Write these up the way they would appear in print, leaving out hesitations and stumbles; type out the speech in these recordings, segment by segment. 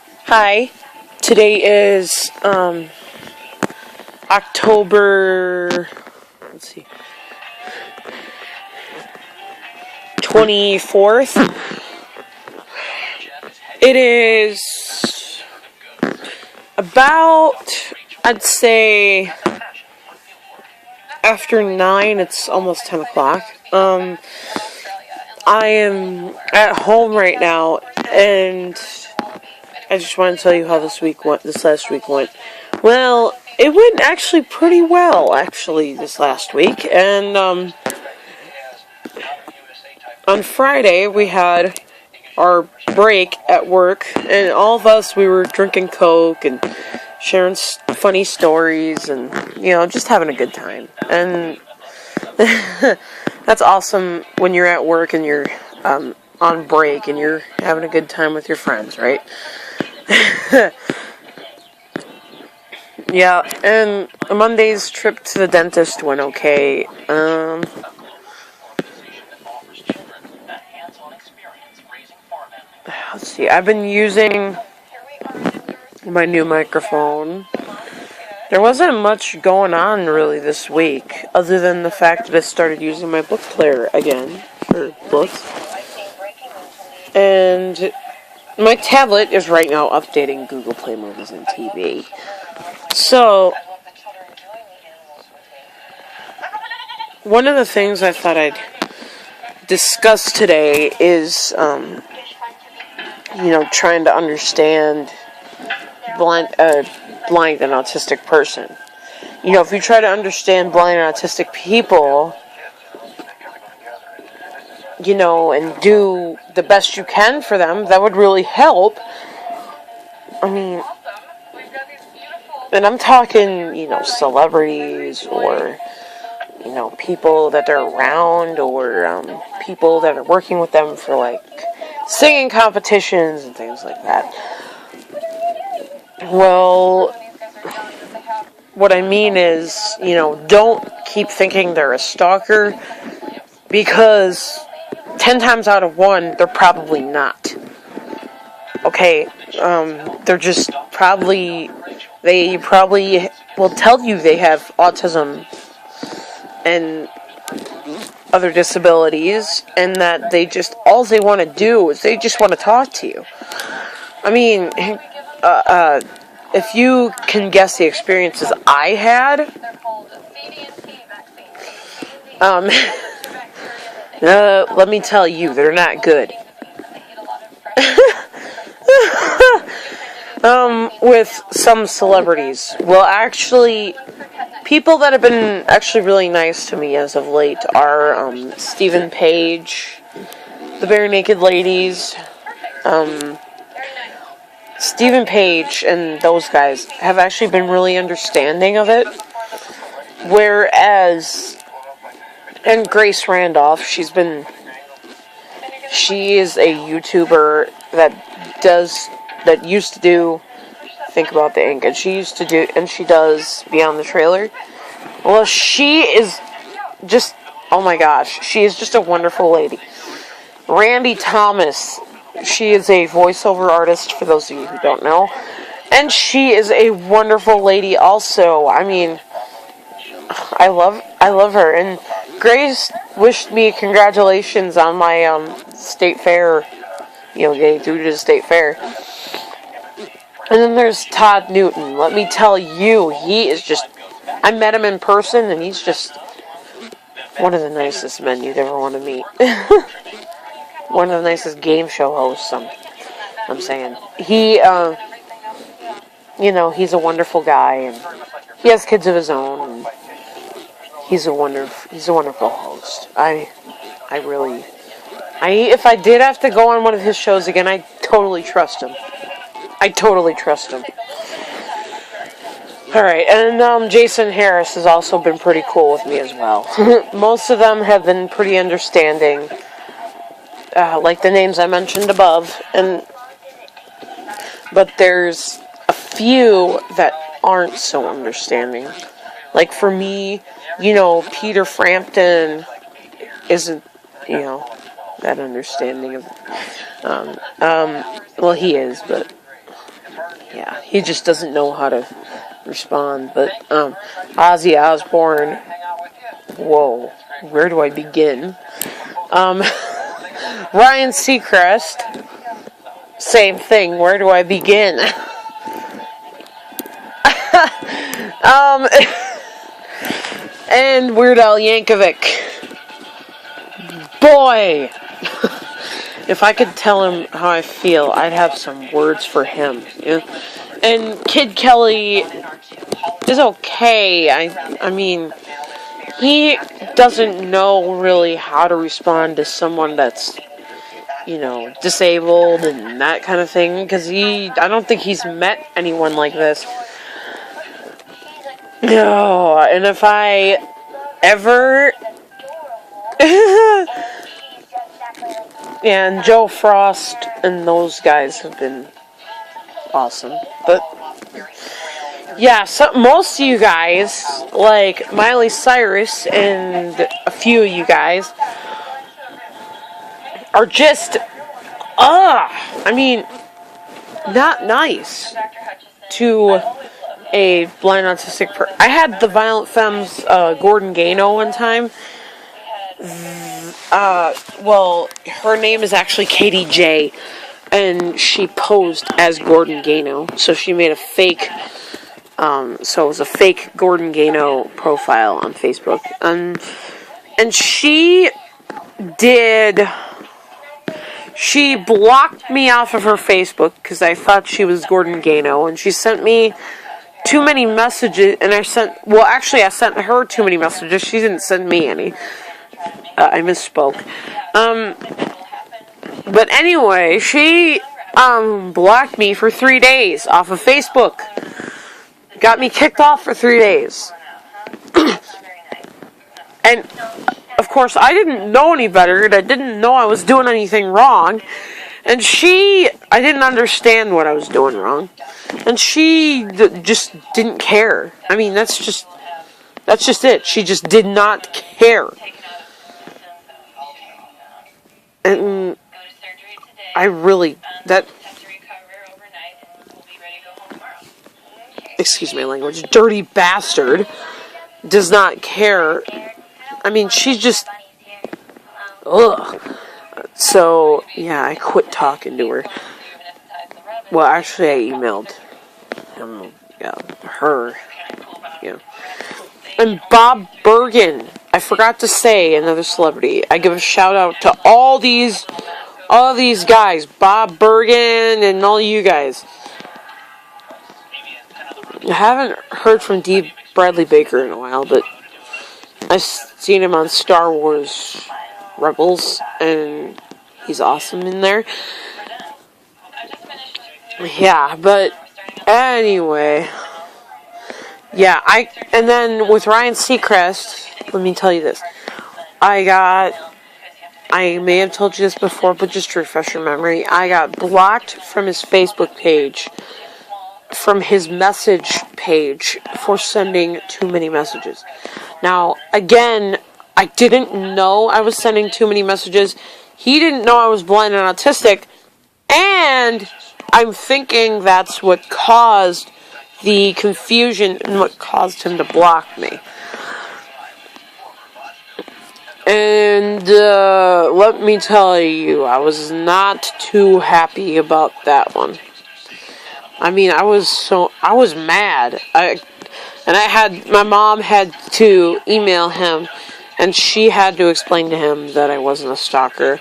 Hi, today is October, let's see, 24th. It is about, I'd say, after 9, it's almost 10 o'clock. I am at home right now, and I just want to tell you how this last week went. Well, it went actually pretty well, this last week. And on Friday, we had our break at work, and all of us, we were drinking Coke and sharing funny stories and, just having a good time. And that's awesome when you're at work and you're on break and you're having a good time with your friends, right? Yeah, and Monday's trip to the dentist went okay. Let's see, I've been using my new microphone. There wasn't much going on really this week, other than the fact that I started using my book player again for books. And my tablet is right now updating Google Play Movies and TV. So, one of the things I thought I'd discuss today is, trying to understand blind and autistic person. If you try to understand blind and autistic people, and do the best you can for them, that would really help. And I'm talking, celebrities or, people that they're around or people that are working with them for, singing competitions and things like that. Well, what I mean is, don't keep thinking they're a stalker, because 10 times out of 1, they're probably not. Okay, they're just they probably will tell you they have autism and other disabilities, and that all they want to do is they just want to talk to you. If you can guess the experiences I had, let me tell you, they're not good. With some celebrities. Well, actually, people that have been actually really nice to me as of late are Stephen Page, the Bare Naked Ladies. Stephen Page and those guys have actually been really understanding of it. Whereas, and Grace Randolph, she is a YouTuber that used to do Think About the Ink, and she does Beyond the Trailer. Well, she is just, oh my gosh, she is just a wonderful lady. Randy Thomas, she is a voiceover artist, for those of you who don't know, and she is a wonderful lady also. I love her. And Grace wished me congratulations on my state fair, getting through to the state fair. And then there's Todd Newton. Let me tell you, he is just, I met him in person, and he's just one of the nicest men you'd ever want to meet. One of the nicest game show hosts, I'm saying. He, he's a wonderful guy, and he has kids of his own, and he's a wonderful host. If I did have to go on one of his shows again, I totally trust him. Alright, and Jason Harris has also been pretty cool with me as well. Most of them have been pretty understanding, like the names I mentioned above, but there's a few that aren't so understanding. Like for me, Peter Frampton isn't, that understanding of, well, he is, but yeah, he just doesn't know how to respond. But Ozzy Osbourne, whoa, where do I begin? Ryan Seacrest, same thing. Where do I begin? And Weird Al Yankovic. Boy! If I could tell him how I feel, I'd have some words for him. You know? And Kid Kelly is okay. I mean, he doesn't know really how to respond to someone that's, you know, disabled and that kind of thing, because I don't think he's met anyone like this. No, and if I ever... and Joe Frost and those guys have been awesome. But, yeah, so most of you guys, like Miley Cyrus and a few of you guys, are just, I mean, not nice to a blind autistic person. I had the Violent Femmes, Gordon Gano one time. Well, her name is actually Katie J, and she posed as Gordon Gano, so she made a fake, so it was a fake Gordon Gano profile on Facebook, and she blocked me off of her Facebook because I thought she was Gordon Gano, and she sent me too many messages, and I sent her too many messages. She didn't send me any. I misspoke. But anyway, she blocked me for 3 days off of Facebook. Got me kicked off for 3 days. And of course, I didn't know any better, and I didn't know I was doing anything wrong. And I didn't understand what I was doing wrong. And she just didn't care. I mean, that's just it. She just did not care. And excuse my language, dirty bastard does not care. I mean, she's just, ugh. So, yeah, I quit talking to her. Well, actually, I emailed her. Yeah. And Bob Bergen, I forgot to say, another celebrity. I give a shout out to all these guys, Bob Bergen and all you guys. I haven't heard from D. Bradley Baker in a while, but I've seen him on Star Wars Rebels, and he's awesome in there. Yeah, but anyway, yeah, and then with Ryan Seacrest, let me tell you this. I may have told you this before, but just to refresh your memory, I got blocked from his Facebook page, from his message page, for sending too many messages. Now, again, I didn't know I was sending too many messages. He didn't know I was blind and autistic, and I'm thinking that's what caused the confusion and what caused him to block me. And let me tell you, I was not too happy about that one. I mean, I was mad. My mom had to email him, and she had to explain to him that I wasn't a stalker.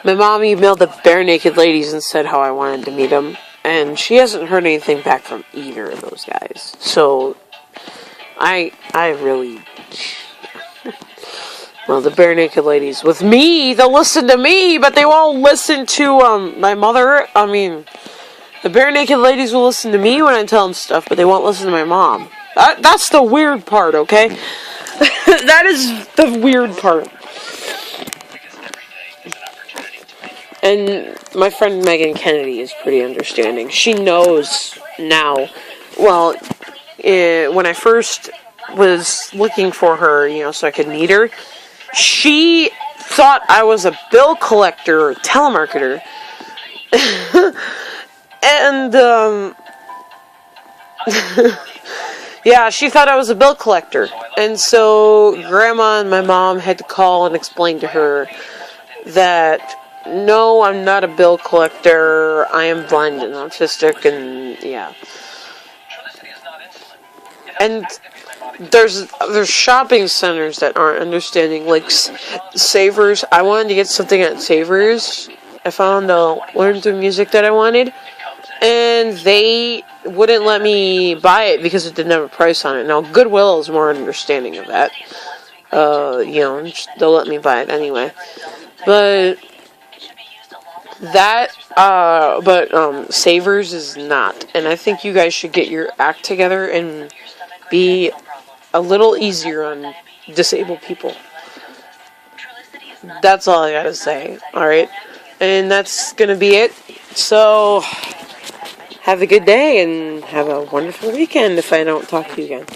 My mom emailed the Bare Naked Ladies and said how I wanted to meet him, and she hasn't heard anything back from either of those guys. So, I really... Well, the Bare Naked Ladies, with me, they'll listen to me, but they won't listen to, my mother. I mean, the Bare Naked Ladies will listen to me when I tell them stuff, but they won't listen to my mom. That's the weird part, okay? That is the weird part. And my friend Megan Kennedy is pretty understanding. She knows now. Well, when I first was looking for her, so I could meet her, she thought I was a bill collector or telemarketer. And Yeah, she thought I was a bill collector. And so Grandma and my mom had to call and explain to her that no, I'm not a bill collector. I am blind and autistic, and yeah. And there's shopping centers that aren't understanding, like Savers. I wanted to get something at Savers. I found learn through music that I wanted, and they wouldn't let me buy it because it didn't have a price on it. Now Goodwill is more understanding of that. They'll let me buy it anyway. But Savers is not, and I think you guys should get your act together and be a little easier on disabled people. That's all I gotta say. Alright? And that's gonna be it. So, have a good day and have a wonderful weekend if I don't talk to you again.